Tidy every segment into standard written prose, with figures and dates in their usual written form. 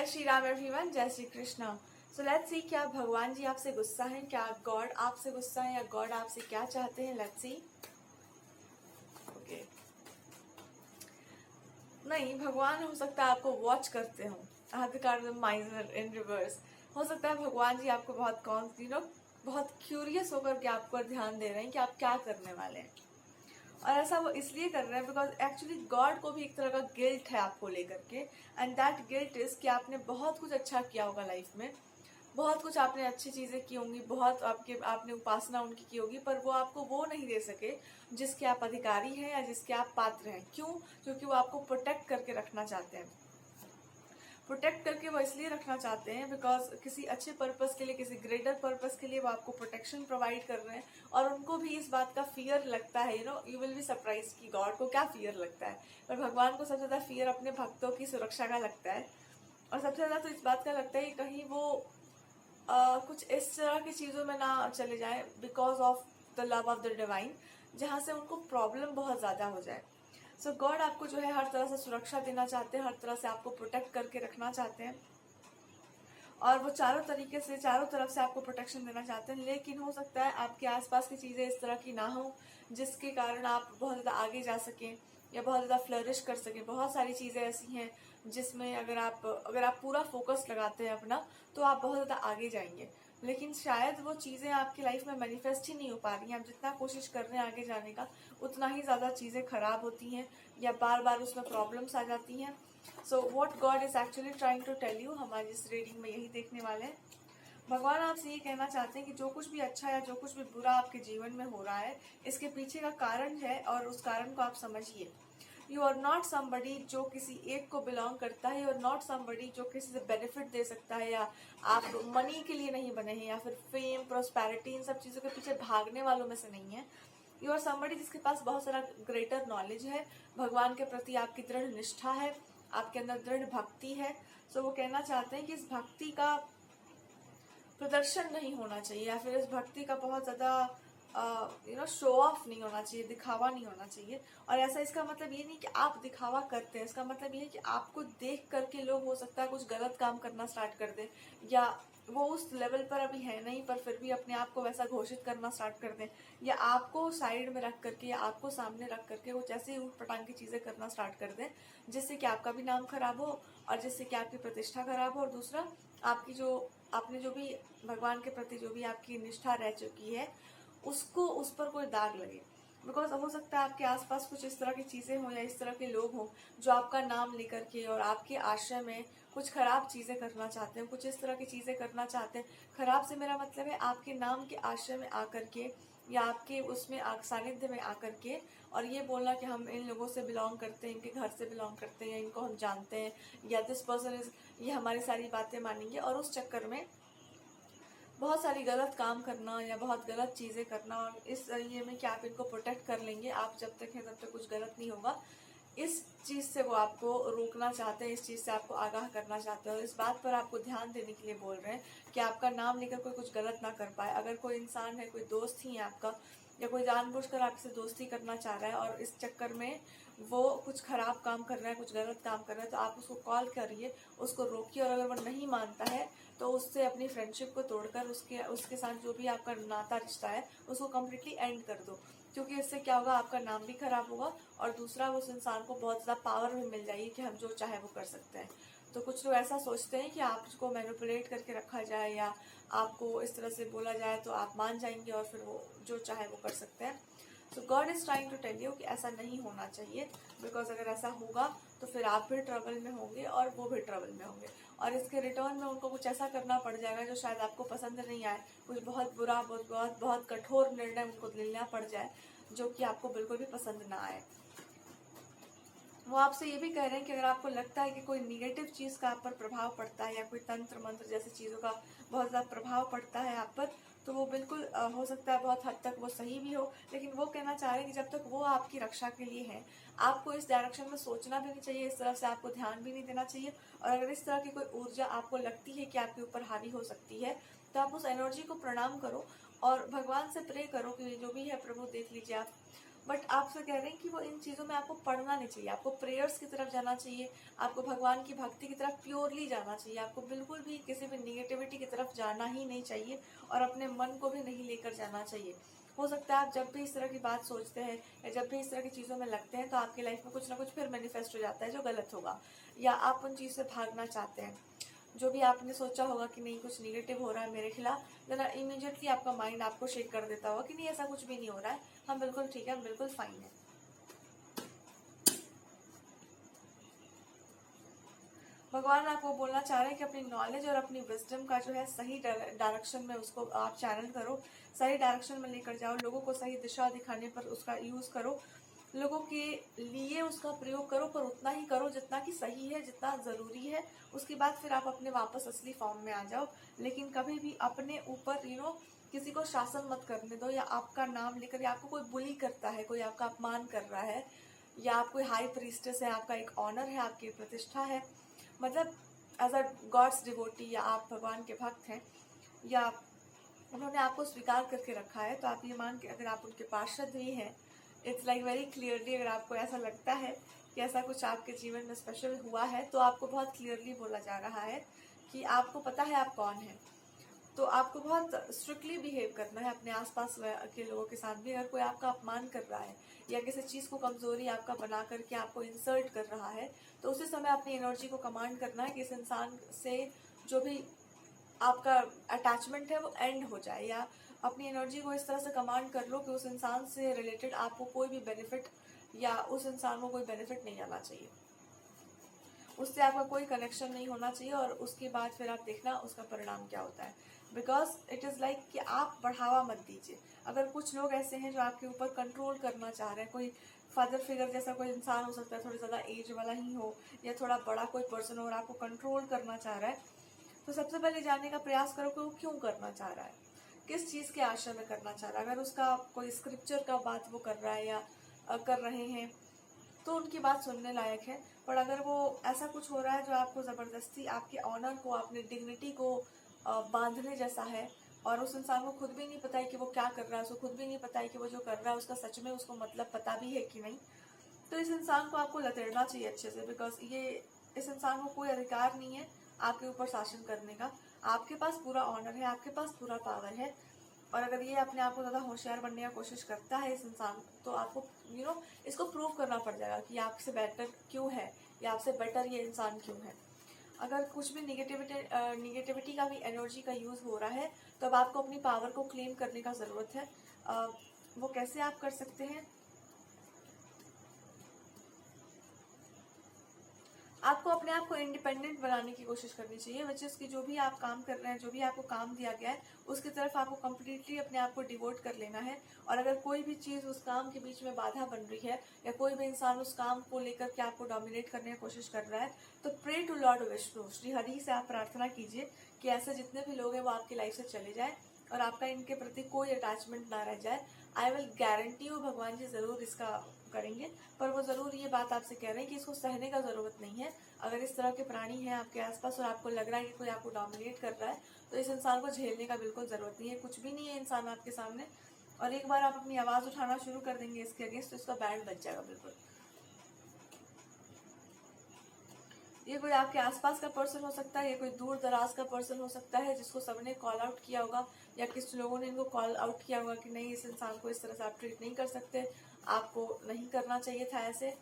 Shri Ram everyone, जय Shri Krishna. So let's see, क्या भगवान जी आपसे गुस्सा हैं, क्या गॉड आपसे गुस्सा है, या गॉड आपसे क्या चाहते हैं। Let's see. ओके, नहीं, भगवान हो सकता है आपको वॉच करते हो। The card of माइजर in reverse. हो सकता है भगवान जी आपको बहुत क्यूरियस होकर के आप पर ध्यान दे रहे हैं कि आप क्या करने वाले हैं। और ऐसा वो इसलिए कर रहे हैं बिकॉज एक्चुअली गॉड को भी एक तरह का गिल्ट है आपको लेकर के, एंड दैट गिल्ट इज कि आपने बहुत कुछ अच्छा किया होगा लाइफ में, बहुत कुछ आपने अच्छी चीजें की होंगी, बहुत आपने उपासना उनकी की होगी, पर वो आपको वो नहीं दे सके जिसके आप अधिकारी हैं या जिसके आप पात्र हैं। क्यों? क्योंकि वो आपको प्रोटेक्ट करके रखना चाहते हैं। प्रोटेक्ट करके वो इसलिए रखना चाहते हैं बिकॉज किसी अच्छे पर्पस के लिए, किसी ग्रेटर पर्पस के लिए वो आपको प्रोटेक्शन प्रोवाइड कर रहे हैं। और उनको भी इस बात का फियर लगता है, यू विल बी सरप्राइज कि गॉड को क्या फियर लगता है, पर भगवान को सबसे ज्यादा फियर अपने भक्तों की सुरक्षा का लगता है। और सबसे ज्यादा तो इस बात का लगता है कि कहीं वो कुछ इस तरह की चीजों में ना चले जाए because of the love of the divine, जहाँ से उनको प्रॉब्लम बहुत ज्यादा हो जाए। सो गॉड आपको जो है हर तरह से सुरक्षा देना चाहते हैं, हर तरह से आपको प्रोटेक्ट करके रखना चाहते हैं, और वो चारों तरीके से, चारों तरफ से आपको प्रोटेक्शन देना चाहते हैं। लेकिन हो सकता है आपके आसपास की चीज़ें इस तरह की ना हो जिसके कारण आप बहुत ज़्यादा आगे जा सकें या बहुत ज़्यादा फ्लरिश कर सकें। बहुत सारी चीज़ें ऐसी हैं जिसमें अगर आप पूरा फोकस लगाते हैं अपना, तो आप बहुत ज़्यादा आगे जाएंगे। लेकिन शायद वो चीज़ें आपकी लाइफ में मैनिफेस्ट ही नहीं हो पा रही हैं। आप जितना कोशिश कर रहे हैं आगे जाने का, उतना ही ज़्यादा चीज़ें खराब होती हैं या बार बार उसमें प्रॉब्लम्स आ जाती हैं। So what God is actually trying to tell you, हमारी इस रीडिंग में यही देखने वाले हैं। भगवान आपसे ये कहना चाहते हैं कि जो कुछ भी अच्छा या जो कुछ भी बुरा आपके जीवन में हो रहा है, इसके पीछे का कारण है और उस कारण को आप समझिए। यू आर नॉट समबडी जो किसी एक को बिलोंग करता है, यू आर नॉट समबडी जो किसी से बेनिफिट दे सकता है, या आप मनी के लिए नहीं बने हैं या फिर फेम, प्रोस्पेरिटी, इन सब चीज़ों के पीछे भागने वालों में से नहीं है। यू आर समबडी जिसके पास बहुत सारा ग्रेटर नॉलेज है, भगवान के प्रति आपकी दृढ़ निष्ठा है, आपके अंदर दृढ़ भक्ति है। सो वो कहना चाहते हैं कि इस भक्ति का प्रदर्शन नहीं होना चाहिए या फिर इस भक्ति का बहुत ज्यादा शो ऑफ नहीं होना चाहिए, दिखावा नहीं होना चाहिए। और ऐसा इसका मतलब ये नहीं कि आप दिखावा करते हैं, इसका मतलब ये है कि आपको देख करके लोग हो सकता है कुछ गलत काम करना स्टार्ट कर दें, या वो उस लेवल पर अभी है नहीं पर फिर भी अपने आप को वैसा घोषित करना स्टार्ट कर दें, या आपको साइड में रख करके या आपको सामने रख करके कुछ ऐसी ऊट पटांग की चीजें करना स्टार्ट कर दें जिससे कि आपका भी नाम खराब हो और जिससे कि आपकी प्रतिष्ठा खराब हो, और दूसरा आपकी आपने जो भी भगवान के प्रति जो भी आपकी निष्ठा रह चुकी है उसको, उस पर कोई दाग लगे। बिकॉज हो सकता है आपके आसपास कुछ इस तरह की चीजें हों या इस तरह के लोग हों जो आपका नाम लेकर के और आपके आश्रय में कुछ खराब चीजें करना चाहते हैं, कुछ इस तरह की चीजें करना चाहते हैं। खराब से मेरा मतलब है आपके नाम के आश्रय में आकर के या आपके उसमें सानिध्य में आकर के और ये बोलना कि हम इन लोगों से बिलोंग करते हैं, इनके घर से बिलोंग करते हैं, या इनको हम जानते हैं, या दिस पर्सन इज, ये हमारी सारी बातें मानेंगे, और उस चक्कर में बहुत सारी गलत काम करना या बहुत गलत चीज़ें करना, और इस ये में कि आप इनको प्रोटेक्ट कर लेंगे, आप जब तक हैं तब तक कुछ गलत नहीं होगा, इस चीज़ से वो आपको रोकना चाहते हैं, इस चीज़ से आपको आगाह करना चाहते हैं, और इस बात पर आपको ध्यान देने के लिए बोल रहे हैं कि आपका नाम लेकर कोई कुछ गलत ना कर पाए। अगर कोई इंसान है, कोई दोस्त ही है आपका, या कोई जानबूझकर आपसे दोस्ती करना चाह रहा है और इस चक्कर में वो कुछ खराब काम कर रहा है, कुछ गलत काम कर रहा है, तो आप उसको कॉल करिए, उसको रोकिए, और अगर वो नहीं मानता है तो उससे अपनी फ्रेंडशिप को तोड़कर उसके साथ जो भी आपका नाता रिश्ता है उसको कम्प्लीटली एंड कर दो। क्योंकि इससे क्या होगा, आपका नाम भी खराब होगा, और दूसरा उस इंसान को बहुत ज़्यादा पावर भी मिल जाएगी कि हम जो चाहे वो कर सकते हैं। तो कुछ लोग ऐसा सोचते हैं कि आपको मैनिपुलेट करके रखा जाए या आपको इस तरह से बोला जाए तो आप मान जाएंगे और फिर वो जो चाहे वो कर सकते हैं। So God is trying to tell you कि ऐसा नहीं होना चाहिए, बिकॉज अगर ऐसा होगा तो फिर आप भी ट्रबल में होंगे और वो भी ट्रबल में होंगे, और इसके रिटर्न में उनको कुछ ऐसा करना पड़ जाएगा जो शायद आपको पसंद नहीं आए, कुछ बहुत बुरा, बहुत बहुत बहुत कठोर निर्णय उनको लेना पड़ जाए जो कि आपको बिल्कुल भी पसंद ना आए। वो आपसे ये भी कह रहे हैं कि अगर आपको लगता है कि कोई निगेटिव चीज़ का आप पर प्रभाव पड़ता है या कोई तंत्र मंत्र जैसी चीज़ों का बहुत ज़्यादा प्रभाव पड़ता है आप पर, तो वो बिल्कुल हो सकता है बहुत हद तक वो सही भी हो, लेकिन वो कहना चाह रहे हैं कि जब तक वो आपकी रक्षा के लिए है, आपको इस डायरेक्शन में सोचना भी नहीं चाहिए, इस तरफ से आपको ध्यान भी नहीं देना चाहिए। और अगर इस तरह की कोई ऊर्जा आपको लगती है कि आपके ऊपर हावी हो सकती है, तो आप उस एनर्जी को प्रणाम करो और भगवान से प्रे करो कि जो भी है प्रभु देख लीजिए आप, बट आपसे कह रहे हैं कि वो इन चीज़ों में आपको पढ़ना नहीं चाहिए, आपको प्रेयर्स की तरफ जाना चाहिए, आपको भगवान की भक्ति की तरफ प्योरली जाना चाहिए, आपको बिल्कुल भी किसी भी निगेटिविटी की तरफ जाना ही नहीं चाहिए और अपने मन को भी नहीं लेकर जाना चाहिए। हो सकता है आप जब भी इस तरह की बात सोचते हैं या जब भी इस तरह की चीज़ों में लगते हैं तो आपकी लाइफ में कुछ ना कुछ फिर मैनिफेस्ट हो जाता है जो गलत होगा, या आप उन चीज़ से भागना चाहते हैं। जो भी आपने सोचा होगा कि नहीं कुछ निगेटिव हो रहा है मेरे खिलाफ, देन इमीडिएटली आपका माइंड आपको शेक कर देता होगा कि नहीं ऐसा कुछ भी नहीं हो रहा है, हम बिल्कुल ठीक है, हम बिल्कुल फाइन है। भगवान आपको बोलना चाह रहे हैं कि अपनी नॉलेज और अपनी विजडम का जो है सही डायरेक्शन में उसको आप चैनल करो, सही डायरेक्शन में लेकर जाओ, लोगों को सही दिशा दिखाने पर उसका यूज करो, लोगों के लिए उसका प्रयोग करो, पर उतना ही करो जितना कि सही है, जितना जरूरी है। उसके बाद फिर आप अपने वापस असली फॉर्म में आ जाओ, लेकिन कभी भी अपने ऊपर किसी को शासन मत करने दो, या आपका नाम लेकर, या आपको कोई बुली करता है, कोई आपका अपमान कर रहा है, या आप कोई हाई प्रीस्टेस है, आपका एक ऑनर है, आपकी प्रतिष्ठा है, मतलब एज अ गॉड्स डिवोटी, या आप भगवान के भक्त हैं, या उन्होंने आपको स्वीकार करके रखा है, तो आप ये मान के, अगर आप उनके पार्षद भी हैं, इट्स लाइक वेरी क्लियरली, अगर आपको ऐसा लगता है कि ऐसा कुछ आपके जीवन में स्पेशल हुआ है, तो आपको बहुत क्लियरली बोला जा रहा है कि आपको पता है आप कौन है। तो आपको बहुत स्ट्रिक्टली बिहेव करना है अपने आसपास के लोगों के साथ भी। अगर कोई आपका अपमान कर रहा है या किसी चीज़ को कमजोरी आपका बना करके आपको इंसल्ट कर रहा है, तो उसी समय अपनी एनर्जी को कमांड करना है कि इस इंसान से जो भी आपका अटैचमेंट है वो एंड हो जाए, या अपनी एनर्जी को इस तरह से कमांड कर लो कि उस इंसान से रिलेटेड आपको कोई भी बेनिफिट, या उस इंसान को कोई बेनिफिट नहीं आना चाहिए, उससे आपका कोई कनेक्शन नहीं होना चाहिए, और उसके बाद फिर आप देखना उसका परिणाम क्या होता है। बिकॉज इट इज़ लाइक कि आप बढ़ावा मत दीजिए। अगर कुछ लोग ऐसे हैं जो आपके ऊपर कंट्रोल करना चाह रहे हैं, कोई फादर फिगर जैसा कोई इंसान हो सकता है, थोड़ी ज़्यादा एज वाला ही हो, या थोड़ा बड़ा कोई पर्सन हो और आपको कंट्रोल करना चाह रहा है, तो सबसे पहले जानने का प्रयास करो कि वो क्यों करना चाह रहा है, किस चीज़ के आशय में करना चाह रहा है। अगर उसका कोई स्क्रिप्चर का बात वो कर रहा है या कर रहे हैं, तो उनकी बात सुनने लायक है। पर अगर वो ऐसा कुछ हो रहा है जो आपको ज़बरदस्ती आपके ऑनर को, अपनी डिग्निटी को बांधने जैसा है, और उस इंसान को खुद भी नहीं पता है कि वो क्या कर रहा है, उसको खुद भी नहीं पता है कि वो जो कर रहा है उसका सच में उसको मतलब पता भी है कि नहीं, तो इस इंसान को आपको लतेड़ना चाहिए अच्छे से। बिकॉज इस इंसान को कोई अधिकार नहीं है आपके ऊपर शासन करने का। आपके पास पूरा ऑनर है, आपके पास पूरा पावर है, और अगर ये अपने आप को ज़्यादा होशियार बनने की कोशिश करता है इस इंसान, तो आपको इसको प्रूव करना पड़ जाएगा कि आपसे बेटर क्यों है, या आपसे बेटर ये इंसान क्यों है। अगर कुछ भी निगेटिविटी का भी एनर्जी का यूज़ हो रहा है, तो अब आपको अपनी पावर को क्लेम करने का ज़रूरत है। वो कैसे आप कर सकते हैं? आपको अपने आप को इंडिपेंडेंट बनाने की कोशिश करनी चाहिए, विच इज़ कि जो भी आप काम कर रहे हैं, जो भी आपको काम दिया गया है, उसकी तरफ आपको कम्प्लीटली अपने आप को डिवोट कर लेना है। और अगर कोई भी चीज़ उस काम के बीच में बाधा बन रही है, या कोई भी इंसान उस काम को लेकर के आपको डोमिनेट करने की कोशिश कर रहा है, तो pray to Lord Vishnu, Shri Hari से आप प्रार्थना कीजिए कि ऐसे जितने भी लोग हैं वो आपकी लाइफ से चले जाए और आपका इनके प्रति कोई अटैचमेंट ना रह जाए। आई विल गारंटी यू भगवान जी ज़रूर इसका करेंगे, पर वो ज़रूर ये बात आपसे कह रहे हैं कि इसको सहने का ज़रूरत नहीं है। अगर इस तरह के प्राणी हैं आपके आसपास और आपको लग रहा है कि कोई आपको डोमिनेट कर रहा है, तो इस इंसान को झेलने का बिल्कुल ज़रूरत नहीं है। कुछ भी नहीं है इंसान आपके सामने, और एक बार आप अपनी आवाज़ उठाना शुरू कर देंगे इसके अगेंस्ट, तो इसका बैंड बच जाएगा बिल्कुल। ये कोई आपके आसपास का पर्सन हो सकता है, ये कोई दूर दराज का पर्सन हो सकता है जिसको सबने कॉल आउट किया होगा, या किस लोगों ने इनको कॉल आउट किया होगा कि नहीं, इस इंसान को इस तरह से आप ट्रीट नहीं कर सकते, आपको नहीं करना चाहिए था ऐसे,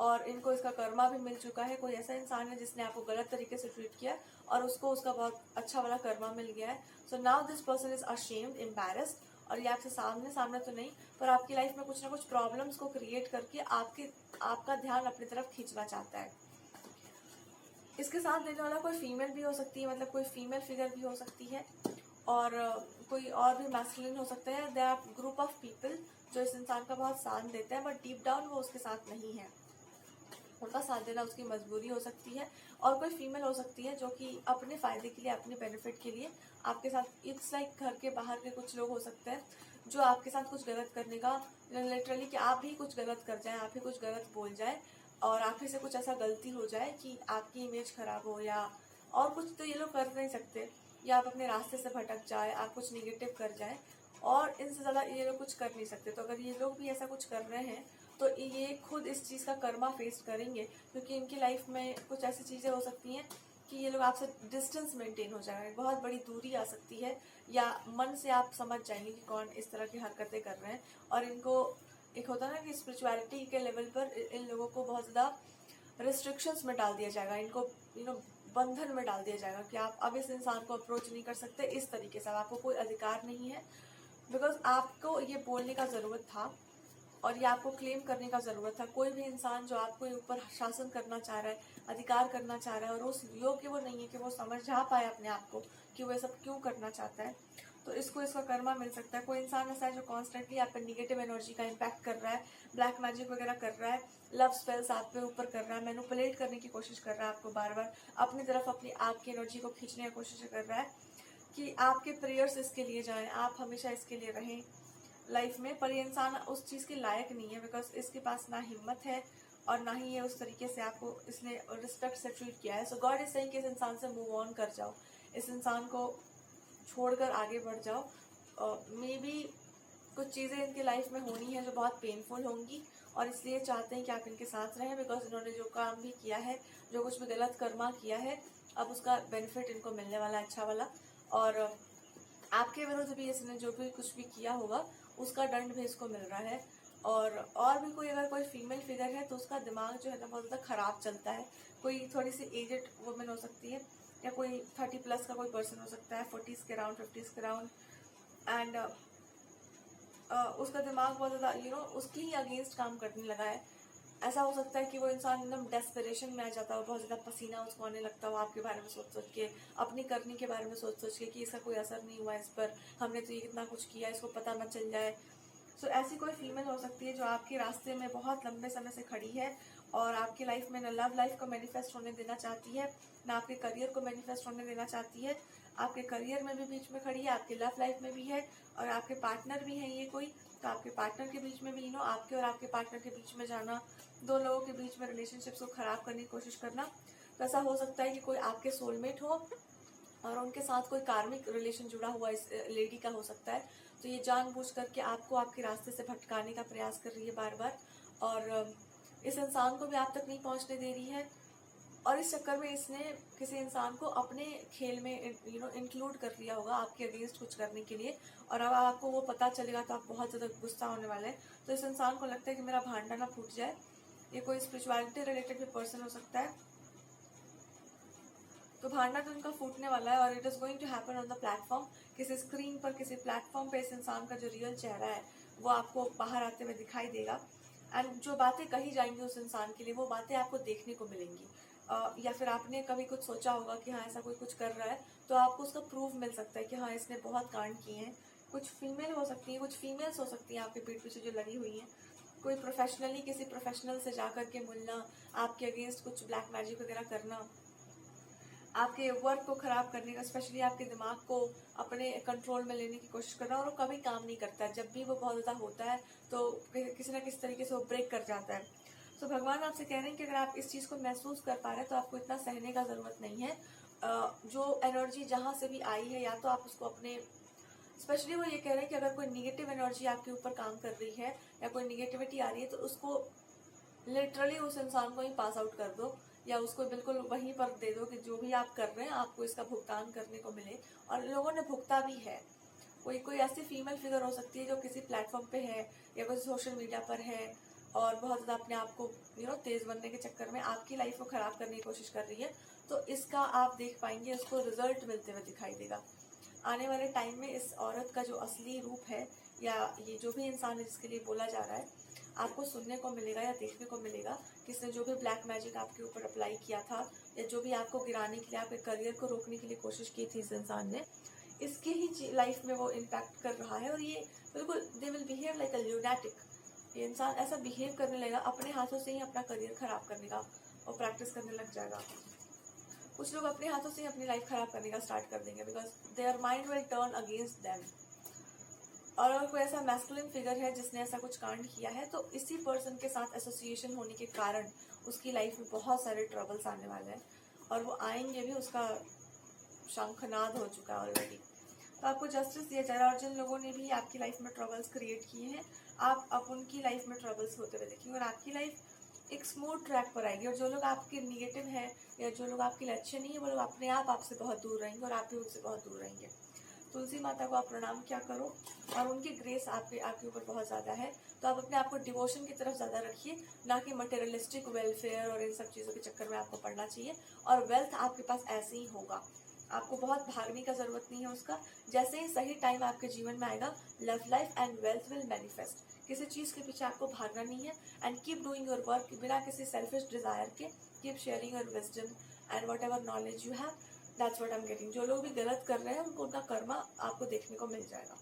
और इनको इसका कर्मा भी मिल चुका है। कोई ऐसा इंसान है जिसने आपको गलत तरीके से ट्रीट किया और उसको उसका बहुत अच्छा वाला कर्मा मिल गया है। So now this person is ashamed, embarrassed, और ये आपसे सामने सामने तो नहीं, पर आपकी लाइफ में कुछ ना कुछ प्रॉब्लम्स को क्रिएट करके आपका ध्यान अपनी तरफ खींचना चाहता है। इसके साथ देने वाला कोई फीमेल भी हो सकती है, मतलब कोई फीमेल फिगर भी हो सकती है, और कोई और भी मैस्कुलिन हो सकता है। There are group of people जो इस इंसान का बहुत साथ देते हैं, बट डीप डाउन वो उसके साथ नहीं है, उनका साथ देना उसकी मजबूरी हो सकती है। और कोई फीमेल हो सकती है जो कि अपने फ़ायदे के लिए, अपने बेनिफिट के लिए आपके साथ, इट्स लाइक घर के बाहर के कुछ लोग हो सकते हैं जो आपके साथ कुछ गलत करने का, लिटरली कि आप भी कुछ गलत कर जाए, आप ही कुछ गलत बोल जाए, और आप ही से कुछ ऐसा गलती हो जाए कि आपकी इमेज खराब हो, या और कुछ तो ये लोग कर नहीं सकते, या आप अपने रास्ते से भटक जाए, आप कुछ निगेटिव कर जाए, और इनसे ज़्यादा ये लोग कुछ कर नहीं सकते। तो अगर ये लोग भी ऐसा कुछ कर रहे हैं तो ये खुद इस चीज़ का कर्मा फेस करेंगे, क्योंकि इनकी लाइफ में कुछ ऐसी चीज़ें हो सकती हैं कि ये लोग आपसे डिस्टेंस मेंटेन हो जाएगा, बहुत बड़ी दूरी आ सकती है, या मन से आप समझ जाएंगे कि कौन इस तरह की हरकतें कर रहे हैं। और इनको एक होता है ना कि स्पिरिचुअलिटी के लेवल पर इन लोगों को बहुत ज़्यादा रिस्ट्रिक्शंस में डाल दिया जाएगा, इनको बंधन में डाल दिया जाएगा कि आप अब इस इंसान को अप्रोच नहीं कर सकते इस तरीके से, आपको कोई अधिकार नहीं है। बिकॉज आपको ये बोलने का ज़रूरत था और ये आपको क्लेम करने का ज़रूरत था। कोई भी इंसान जो आपको ऊपर शासन करना चाह रहा है, अधिकार करना चाह रहा है, और उस योग्य वो नहीं है कि वो समझ जा पाए अपने आप को कि वो ये सब क्यों करना चाहता है, तो इसको इसका कर्मा मिल सकता है। कोई इंसान ऐसा है जो कॉन्स्टेंटली आप पे निगेटिव एनर्जी का इम्पैक्ट कर रहा है, ब्लैक मैजिक वगैरह कर रहा है, लव स्पेल्स आप पे ऊपर कर रहा है, मैनिपुलेट करने की कोशिश कर रहा है आपको, बार बार अपनी तरफ अपनी आपकी एनर्जी को खींचने की कोशिश कर रहा है कि आपके प्रेयर्स इसके लिए जाएं, आप हमेशा इसके लिए रहें लाइफ में। पर ये इंसान उस चीज़ के लायक नहीं है, बिकॉज इसके पास ना हिम्मत है और ना ही ये उस तरीके से आपको इसने रिस्पेक्ट से ट्रीट किया है। सो गॉड इज सेइंग कि इस इंसान से मूव ऑन कर जाओ, इस इंसान को छोड़कर आगे बढ़ जाओ। मे बी कुछ चीज़ें इनकी लाइफ में होनी है जो बहुत पेनफुल होंगी, और इसलिए चाहते हैं कि आप इनके साथ रहें, बिकॉज इन्होंने जो काम भी किया है, जो कुछ भी गलत कर्मा किया है, अब उसका बेनिफिट इनको मिलने वाला है, अच्छा वाला। और आपके विरुद्ध भी इसने जो भी कुछ भी किया होगा उसका दंड भी इसको मिल रहा है। और भी कोई अगर कोई फीमेल फिगर है तो उसका दिमाग जो है ना बहुत ज़्यादा ख़राब चलता है। कोई थोड़ी सी एजेड वुमेन हो सकती है, या कोई 30+ का कोई पर्सन हो सकता है, 40s के अराउंड, 50s के अराउंड, एंड उसका दिमाग बहुत ज़्यादा उसकी ही अगेंस्ट काम करने लगा है। ऐसा हो सकता है कि वो इंसान एकदम डेस्परेशन में आ जाता हो, बहुत ज़्यादा पसीना उसको आने लगता हो आपके बारे में सोच सोच के, अपनी करनी के बारे में सोच सोच के कि इसका कोई असर नहीं हुआ इस पर, हमने तो ये कितना कुछ किया, इसको पता न चल जाए। सो ऐसी कोई फीमेल हो सकती है जो आपके रास्ते में बहुत लंबे समय से खड़ी है और आपकी लाइफ में न लव लाइफ को मैनिफेस्ट होने देना चाहती है, ना आपके करियर को मैनिफेस्ट होने देना चाहती है। आपके करियर में भी बीच में खड़ी है, आपके लव लाइफ में भी है, और आपके पार्टनर भी हैं ये कोई, तो आपके पार्टनर के बीच में भी आपके और आपके पार्टनर के बीच में जाना, दो लोगों के बीच में रिलेशनशिप्स को खराब करने की कोशिश करना। तो ऐसा हो सकता है कि कोई आपके सोलमेट हो और उनके साथ कोई कार्मिक रिलेशन जुड़ा हुआ इस लेडी का हो सकता है। तो ये जानबूझ करके आपको आपके रास्ते से भटकाने का प्रयास कर रही है बार बार, और इस इंसान को भी आप तक नहीं पहुंचने दे रही है। और इस चक्कर में इसने किसी इंसान को अपने खेल में इंक्लूड कर लिया होगा आपके अगेंस्ट कुछ करने के लिए, और अब आपको वो पता चलेगा तो आप बहुत ज़्यादा गुस्सा होने वाले हैं। तो इस इंसान को लगता है कि मेरा भांडा ना फूट जाए। ये कोई स्पिरिचुअलिटी रिलेटेड भी पर्सन हो सकता है, तो भांडा तो इनका फूटने वाला है, और it is going to happen on the platform. किसी स्क्रीन पर, किसी प्लेटफॉर्म पे इस इंसान का जो रियल चेहरा है वो आपको बाहर आते हुए दिखाई देगा, एंड जो बातें कही जाएंगी उस इंसान के लिए वो बातें आपको देखने को मिलेंगी। या फिर आपने कभी कुछ सोचा होगा कि हाँ ऐसा कोई कुछ कर रहा है, तो आपको उसका प्रूफ मिल सकता है कि हाँ इसने बहुत कांड किए हैं। कुछ फीमेल हो सकती है, कुछ फीमेल्स हो सकती हैं आपके पीठ पीछे जो लगी हुई हैं। कोई प्रोफेशनली किसी प्रोफेशनल से जाकर के मिलना, आपके अगेंस्ट कुछ ब्लैक मैजिक वगैरह करना, आपके वर्क को खराब करने का, स्पेशली आपके दिमाग को अपने कंट्रोल में लेने की कोशिश करना, और वो कभी काम नहीं करता है। जब भी वो बहुत ज़्यादा होता है तो किसी ना किसी तरीके से वो ब्रेक कर जाता है। तो भगवान आपसे कह रहे हैं कि अगर आप इस चीज़ को महसूस कर पा रहे हैं तो आपको इतना सहने का ज़रूरत नहीं है। जो एनर्जी जहाँ से भी आई है, या तो आप उसको अपने, स्पेशली वो ये कह रहे हैं कि अगर कोई निगेटिव एनर्जी आपके ऊपर काम कर रही है या कोई निगेटिविटी आ रही है तो उसको लिटरली उस इंसान को ही पास आउट कर दो, या उसको बिल्कुल वहीं पर दे दो कि जो भी आप कर रहे हैं आपको इसका भुगतान करने को मिले। और लोगों ने भुगता भी है। कोई कोई ऐसी फीमेल फिगर हो सकती है जो किसी प्लेटफॉर्म पे है या कोई सोशल मीडिया पर है और बहुत ज़्यादा अपने आप को तेज़ बनने के चक्कर में आपकी लाइफ को ख़राब करने की कोशिश कर रही है। तो इसका आप देख पाएंगे, उसको रिजल्ट मिलते हुए दिखाई देगा आने वाले टाइम में। इस औरत का जो असली रूप है, या ये जो भी इंसान है जिसके लिए बोला जा रहा है, आपको सुनने को मिलेगा या देखने को मिलेगा। किसने जो भी ब्लैक मैजिक आपके ऊपर अप्लाई किया था, या जो भी आपको गिराने के लिए, आपके करियर को रोकने के लिए कोशिश की थी इस इंसान ने, इसके ही लाइफ में वो इम्पैक्ट कर रहा है। और ये बिल्कुल they will behave like a lunatic. ये इंसान ऐसा बिहेव करने लगेगा, अपने हाथों से ही अपना करियर खराब करने का और प्रैक्टिस करने लग जाएगा। कुछ लोग अपने हाथों से ही अपनी लाइफ खराब करने का स्टार्ट कर देंगे, because their mind will turn against them. और अगर कोई ऐसा मैस्कुलिन फिगर है जिसने ऐसा कुछ कांड किया है, तो इसी पर्सन के साथ एसोसिएशन होने के कारण उसकी लाइफ में बहुत सारे ट्रबल्स आने वाले हैं, और वो आएंगे भी, उसका शंखनाद हो चुका है ऑलरेडी। तो आपको जस्टिस दिया जा रहा है। और जिन लोगों ने भी आपकी लाइफ में ट्रबल्स क्रिएट किए हैं, आप अब उनकी लाइफ में ट्रबल्स होते हुए देखेंगे और आपकी लाइफ एक स्मूथ ट्रैक पर आएगी। और जो लोग आपके निगेटिव है या जो लोग आपके लिए अच्छे नहीं है, वो लोग अपने आप आपसे बहुत दूर रहेंगे और आप भी उनसे बहुत दूर रहेंगे। तुलसी माता को आप प्रणाम क्या करो, और उनकी ग्रेस आपके ऊपर बहुत ज़्यादा है। तो आप अपने आप को डिवोशन की तरफ ज़्यादा रखिए, ना कि मटेरियलिस्टिक वेलफेयर और इन सब चीज़ों के चक्कर में आपको पड़ना चाहिए। और वेल्थ आपके पास ऐसे ही होगा, आपको बहुत भागने का जरूरत नहीं है उसका। जैसे ही सही टाइम आपके जीवन में आएगा, love life and wealth will manifest. किसी चीज़ के पीछे आपको भागना नहीं है, and keep doing your work बिना किसी सेल्फिश डिजायर के। Keep sharing your wisdom and what ever knowledge you have, that's what I am getting. जो लोग भी गलत कर रहे हैं, उनको उनका कर्मा आपको देखने को मिल जाएगा।